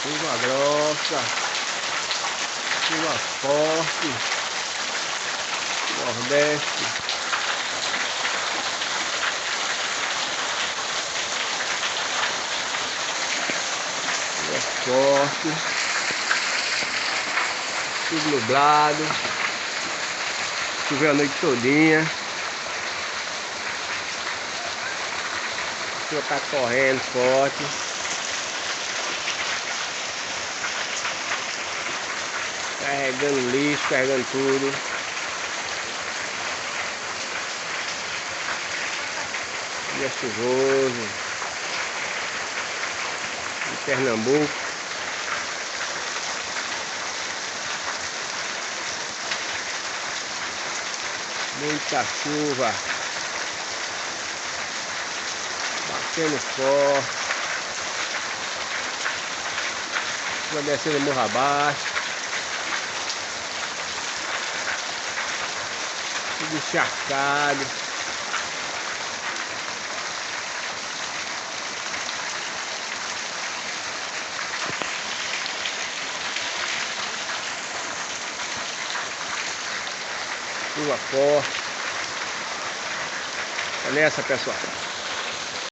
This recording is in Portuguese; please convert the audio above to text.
Chuva grossa, chuva forte, Nordeste. Chuva forte, tudo nublado, choveu a noite todinha. A chuva tá correndo forte. Carregando lixo, carregando tudo. Dia chuvoso em Pernambuco. Muita chuva batendo forte. Chuva descendo morro abaixo. Tudo encharcado. Chuva forte. Olha essa, pessoal.